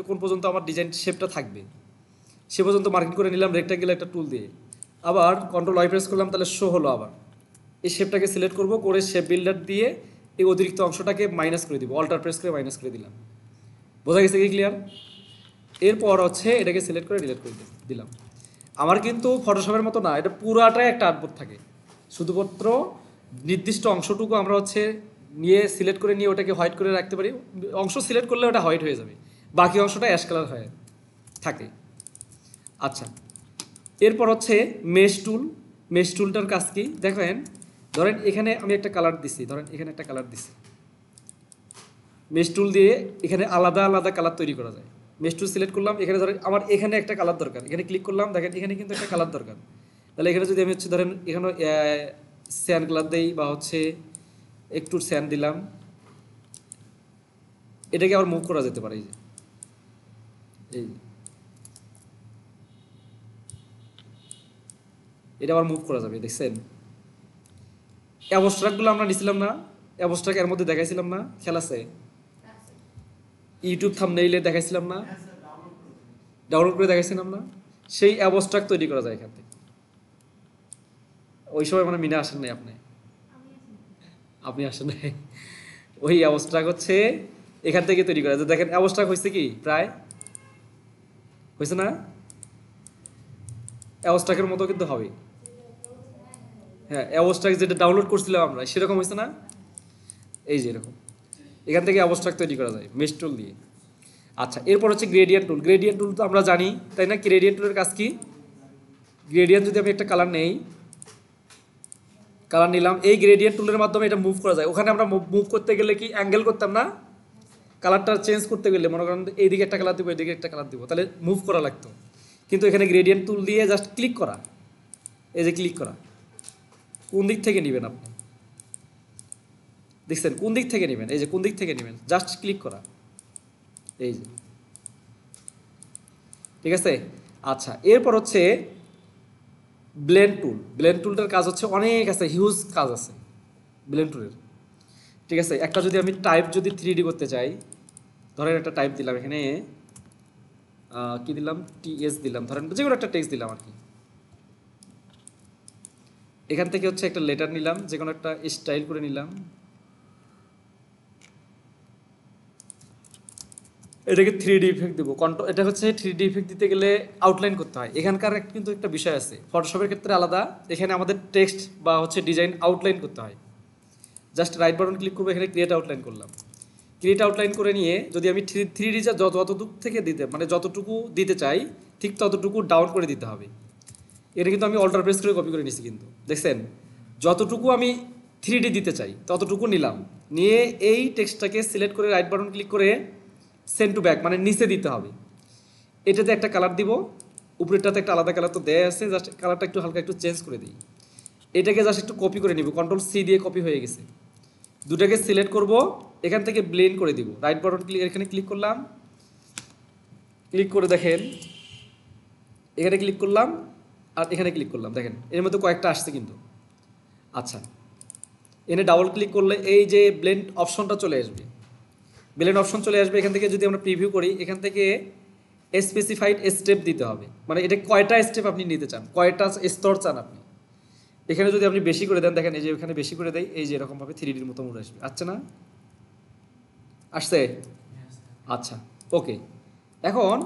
কোন পর্যন্ত আমার ডিজাইন শেপটা থাকবে, সে পর্যন্ত মার্কিং করে নিলাম রেক্টাঙ্গেল একটা টুল দিয়ে। আবার কন্ট্রোল আই প্রেস করলাম, তাহলে শো হলো। আবার এই শেপটাকে সিলেক্ট করব, করে শেপ বিল্ডার দিয়ে এই অতিরিক্ত অংশটাকে মাইনাস করে দিব, অল্টার প্রেস করে মাইনাস করে দিলাম। বোঝা গেছে কি, ক্লিয়ার? এরপর হচ্ছে এটাকে সিলেক্ট করে ডিলিট করে দিলাম। আমার কিন্তু ফটোশপের মতো না, এটা পুরাটাই একটা আর্টবোর্ড থাকে, শুধুমাত্র নির্দিষ্ট অংশটুকু আমরা হচ্ছে নিয়ে সিলেক্ট করে নিয়ে ওটাকে হোয়াইট করে রাখতে পারি, অংশ সিলেক্ট করলে ওটা হোয়াইট হয়ে যাবে, বাকি অংশটা অ্যাশ কালার হয়ে থাকে। আচ্ছা, এরপর হচ্ছে মেশ টুলটার কাজ কি দেখেন। ধরেন এখানে আমি একটা কালার দিছি, মেশ টুল দিয়ে এখানে আলাদা আলাদা কালার তৈরি করা যায়। মেশ টুল সিলেক্ট করলাম, এখানে ধরেন আমার এখানে একটা কালার দরকার, এখানে ক্লিক করলাম, দেখেন এখানে কিন্তু একটা কালার দরকার। তাহলে এখানে যদি আমি হচ্ছে ধরেন এখানে স্যান কালার দেই, বা হচ্ছে একটু স্যান দিলাম, এটাকে আবার মুভ করা যেতে পারে, এই যে এটা আবার মুভ করা যাবে, দেখছেন? অ্যাবস্ট্রাক্টগুলো আমরা নিছিলাম না, অ্যাবস্ট্রাক্ট এর মধ্যে দেখাইছিলাম না, খেয়াল আছে? ইউটিউব থাম্বনেইলে দেখাইছিলাম না, ডাউনলোড করে দেখাইছিলাম না? সেই অ্যাবস্ট্রাক্ট তৈরি করা যায় এখান থেকে। ওই সময় মানে মিনা আসেন নাই আপনি, আপনি আসেন নাই। ওই অ্যাবস্ট্রাক্ট হচ্ছে এখান থেকে তৈরি করা যায়। দেখেন অ্যাবস্ট্রাক্ট হয়েছে কি প্রায় হয়েছে না? অ্যাবস্ট্রাক্টের মতো কিন্তু হবে। হ্যাঁ, অ্যাবস্ট্রাক্ট যেটা ডাউনলোড করছিলাম আমরা সেরকম হয়েছে না? এই যে এরকম এখান থেকে অ্যাবস্ট্রাক্ট তৈরি করা যায় মেশ টুল দিয়ে। আচ্ছা, এরপর হচ্ছে গ্রেডিয়েন্ট টুল। গ্রেডিয়েন্ট টুল তো আমরা জানি, তাই না? গ্রেডিয়েন্ট টুলের কাজ কি? গ্রেডিয়েন্ট যদি আমি একটা কালার নেই, কালার নিলাম, এই গ্রেডিয়েন্ট টুলের মাধ্যমে এটা মুভ করা যায়। ওখানে আমরা মুভ করতে গেলে কি অ্যাঙ্গেল করতাম না? কালারটা চেঞ্জ করতে গেলে মনে করেন এইদিকে একটা কালার দিব, এইদিকে একটা কালার দিব, তাহলে মুভ করা লাগতো। কিন্তু এখানে গ্রেডিয়েন্ট টুল দিয়ে জাস্ট ক্লিক করা, এই যে ক্লিক করা, কোন দিক থেকে নেবেন আপনি দেখছেন? কোন দিক থেকে নেবেন? এই যে কোন দিক থেকে নেবেন, জাস্ট ক্লিক করা, এই যে, ঠিক আছে? আচ্ছা, এরপর হচ্ছে ব্লেন্ড টুল। ব্লেন্ড টুলটার কাজ হচ্ছে অনেক আছে, হিউজ কাজ আছে ব্লেন্ড টুলের, ঠিক আছে? একটা যদি আমি টাইপ যদি 3D করতে চাই, ধরেন একটা টাইপ দিলাম এখানে, কি দিলাম, টিএস দিলাম, ধরেন যে কোনো একটা টেক্সট দিলাম আর কি। এখান থেকে হচ্ছে একটা লেটার নিলাম, যে কোনো একটা স্টাইল করে নিলাম, এটাকে 3D ইফেক্ট দেবো। এটা হচ্ছে 3D ইফেক্ট দিতে গেলে আউটলাইন করতে হয়। এখানকার কিন্তু একটা বিষয় আছে, ফটোশপের ক্ষেত্রে আলাদা, এখানে আমাদের টেক্সট বা হচ্ছে ডিজাইন আউটলাইন করতে হয়। জাস্ট রাইট বাটন ক্লিক করবো, এখানে ক্রিয়েট আউটলাইন করলাম। ক্রিয়েট আউটলাইন করে নিয়ে যদি আমি 3D যতটুকু থেকে দিতে মানে যতটুকু দিতে চাই ঠিক ততটুকু ডাউন করে দিতে হবে। এটা কিন্তু আমি অল্টার প্রেস করে কপি করে নিছি, কিন্তু দেখছেন যতটুকু আমি 3D দিতে চাই ততটুকু নিলাম, নিয়ে এই টেক্সটটাকে সিলেক্ট করে রাইট বাটন ক্লিক করে সেন্ড টু ব্যাক মানে নিচে দিতে হবে। এটাতে একটা কালার দিব, উপরেরটাতে একটা আলাদা কালার তো দেয়া আছে, জাস্ট কালারটা একটু হালকা একটু চেঞ্জ করে দিই। এটাকে জাস্ট একটু কপি করে নিব, কন্ট্রোল-C দিয়ে কপি হয়ে গেছে। দুটাকে সিলেক্ট করব, এখান থেকে ব্লেন্ড করে দিব, রাইট বাটন ক্লিক, এখানে ক্লিক করলাম, ক্লিক করে দেখেন এখানে ক্লিক করলাম আর এখানে ক্লিক করলাম, দেখেন এর মধ্যে কয়েকটা আসছে কিন্তু। আচ্ছা, এনে ডাবল ক্লিক করলে এই যে ব্লেন্ড অপশনটা চলে আসবে, ব্লেন্ড অপশন চলে আসবে। এখান থেকে যদি আমরা প্রিভিউ করি, এখান থেকে স্পেসিফাইড স্টেপ দিতে হবে, মানে এটা কয়টা স্টেপ আপনি নিতে চান, কয়টা স্তর চান আপনি। এখানে যদি আপনি বেশি করে দেন, দেখেন এই যে এখানে বেশি করে দেয়, এই যে এরকমভাবে 3Dর মতো মুড আসবে, আসছে না? আসছে? আচ্ছা, ওকে। এখন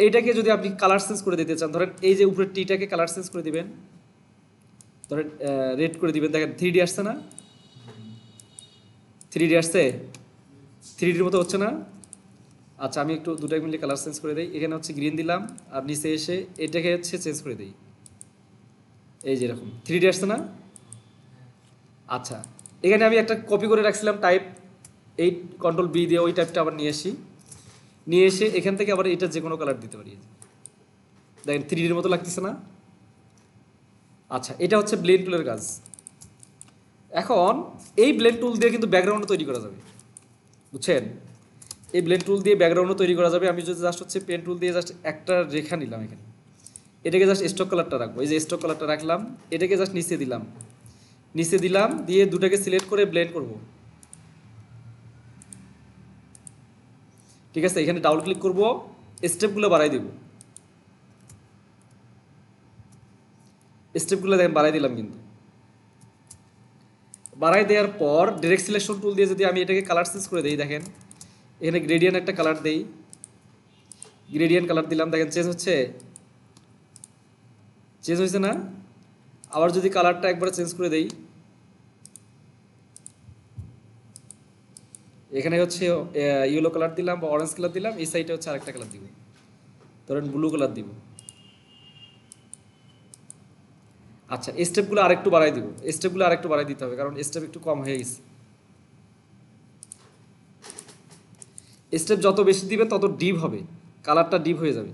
এইটাকে যদি আপনি কালার চেঞ্জ করে দিতে চান, ধরেন এই যে উপরের টিটাকে কালার চেঞ্জ করে দিবেন, ধরেন রেড করে দিবেন, দেখেন 3D আসছে না? 3D আসছে? 3Dর মতো হচ্ছে না? আচ্ছা, আমি একটু দুটাই মিলে কালার চেঞ্জ করে দিই। এখানে হচ্ছে গ্রিন দিলাম, আর নিচে এসে এটাকে হচ্ছে চেঞ্জ করে দিই, এই যে এরকম 3D আসছে না? আচ্ছা, এখানে আমি একটা কপি করে রাখছিলাম টাইপ, এই কন্ট্রোল-B দিয়ে ওই টাইপটা আবার নিয়ে আসি, নিয়ে এসে এখান থেকে আবার এটা যে কোনো কালার দিতে পারি, দেখেন 3Dর মতো লাগতেছে না? আচ্ছা, এটা হচ্ছে ব্লেন্ড টুলের কাজ। এখন এই ব্লেন্ড টুল দিয়ে কিন্তু ব্যাকগ্রাউন্ড তৈরি করা যাবে, বুঝছেন? এই ব্লেন্ড টুল দিয়ে ব্যাকগ্রাউন্ডও তৈরি করা যাবে। আমি যদি জাস্ট হচ্ছে পেন টুল দিয়ে জাস্ট একটা রেখা নিলাম এখানে, এটাকে জাস্ট স্টক কালারটা রাখবো, এই যে স্টক কালারটা রাখলাম, এটাকে জাস্ট নিচে দিলাম, নিচে দিলাম, দিয়ে দুটাকে সিলেক্ট করে ব্লেন্ড করব, ঠিক আছে? এখানে ডাবল ক্লিক করব, স্টেপগুলো বাড়াই দিব, স্টেপগুলো দেখেন বাড়াই দিলাম, কিন্তু বাড়াই দেওয়ার পর ডাইরেক্ট সিলেকশন টুল দিয়ে যদি আমি এটাকে কালার চেঞ্জ করে দিই, দেখেন এখানে গ্রেডিয়েন্ট একটা কালার দেই, গ্রেডিয়েন্ট কালার দিলাম, দেখেন চেঞ্জ হচ্ছে, চেঞ্জ হয়েছে না? আবার যদি কালারটা একবার চেঞ্জ করে দেই, এখানে হচ্ছে ইয়েলো কালার দিলাম বা অরেঞ্জ কালার দিলাম, এই সাইডে হচ্ছে আরেকটা কালার দিব, ধরেন ব্লু কালার দিব। আচ্ছা, স্টেপগুলো আরেকটু বাড়াই দিব, স্টেপগুলো আরেকটু বাড়াই দিতে হবে, কারণ স্টেপ একটু কম হয়ে গেছে। স্টেপ যত বেশি দিবেন তত ডিপ হবে, কালারটা ডিপ হয়ে যাবে,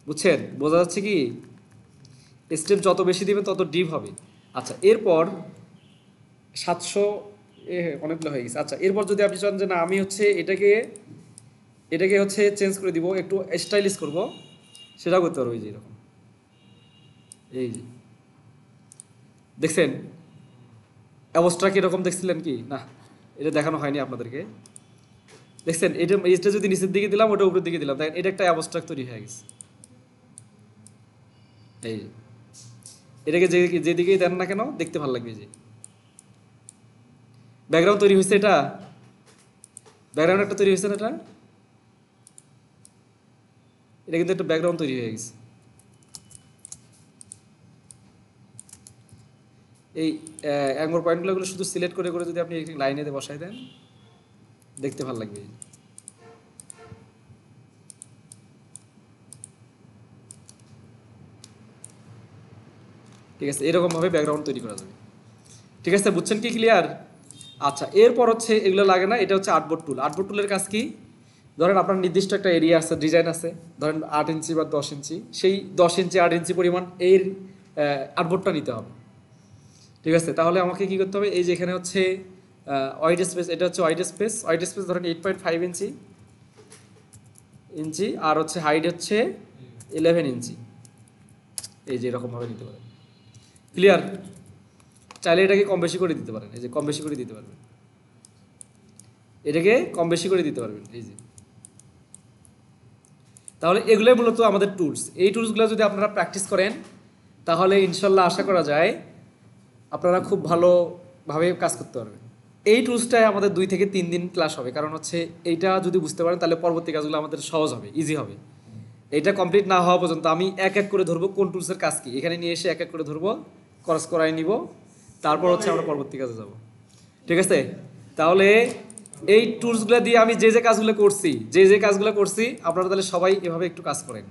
বুঝছেন? বোঝা যাচ্ছে কি? স্টেপ যত বেশি দিবেন তত ডিপ হবে। আচ্ছা, এরপর 700 অনেকগুলো হয়ে গেছে। আচ্ছা, এরপর যদি আপনি চান যে না আমি হচ্ছে এটাকে এটাকে হচ্ছে চেঞ্জ করে দিব, একটু স্টাইলিশ করব, সেটাও করতে পারবো, এই যে এরকম, এই যে দেখছেন অ্যাবস্ট্রাক্ট এরকম দেখছিলেন কি না? এটা দেখানো হয়নি আপনাদেরকে। দেখছেন এটা যদি নিচের দিকে দিলাম, ওটা উপরের দিকে দিলাম, তাই এটা একটা অ্যাবস্ট্রাক্ট তৈরি হয়ে গেছে। এই এটাকে যেদিকেই দেন না কেন দেখতে ভালো লাগবে। যে ব্যাকগ্রাউন্ড তৈরি হয়েছে, এটা ব্যাকগ্রাউন্ড একটা তৈরি হয়েছে না, এটা কিন্তু একটা ব্যাকগ্রাউন্ড তৈরি হয়ে গেছে। এই অ্যাঙ্গর পয়েন্টগুলো শুধু সিলেক্ট করে করে যদি আপনি লাইনে বসাই দেন, দেখতে ভালো লাগবে। ঠিক আছে, এরকমভাবে ব্যাকগ্রাউন্ড তৈরি করা যাবে। ঠিক আছে, বুঝছেন কি? ক্লিয়ার? আচ্ছা, এরপর হচ্ছে এগুলো লাগে না, এটা হচ্ছে আর্টবোর্ড টুল। আর্টবোর্ড টুলের কাজ কি? ধরেন আপনার নির্দিষ্ট একটা এরিয়া আছে, ডিজাইন আছে, ধরেন 8 ইঞ্চি বা 10 ইঞ্চি, সেই 10 ইঞ্চি 8 ইঞ্চি পরিমাণ এর আর্টবোর্ডটা নিতে হবে। ঠিক আছে, তাহলে আমাকে কি করতে হবে? এই যে এখানে হচ্ছে ওয়াইড স্পেস, এটা হচ্ছে ওয়াইড স্পেস ধরেন 8.5 ইঞ্চি ইঞ্চি, আর হচ্ছে হাইট হচ্ছে 11 ইঞ্চি। এই যে এরকমভাবে নিতে পারেন। ক্লিয়ার? চাইলে এটাকে কম বেশি করে দিতে পারেন, এই যে কম বেশি করে দিতে পারবেন, এটাকে কম বেশি করে দিতে পারবেন। এই যে তাহলে এগুলোই মূলত আমাদের টুলস। এই টুলসগুলো যদি আপনারা প্র্যাকটিস করেন, তাহলে ইনশাল্লাহ আশা করা যায় আপনারা খুব ভালোভাবে কাজ করতে পারবেন। এই টুলসটায় আমাদের 2 থেকে 3 দিন ক্লাস হবে, কারণ হচ্ছে এইটা যদি বুঝতে পারেন তাহলে পরবর্তী কাজগুলো আমাদের সহজ হবে, ইজি হবে। এটা কমপ্লিট না হওয়া পর্যন্ত আমি এক এক করে ধরবো কোন টুলসের কাজ কি, এখানে নিয়ে এসে এক এক করে ধরবো, ক্রস করাই নিব, তারপর হচ্ছে আমরা পরবর্তী কাজে যাব। ঠিক আছে, তাহলে এই টুলসগুলো দিয়ে আমি যে কাজগুলো করছি আপনারা তাহলে সবাই এভাবে একটু কাজ করেন।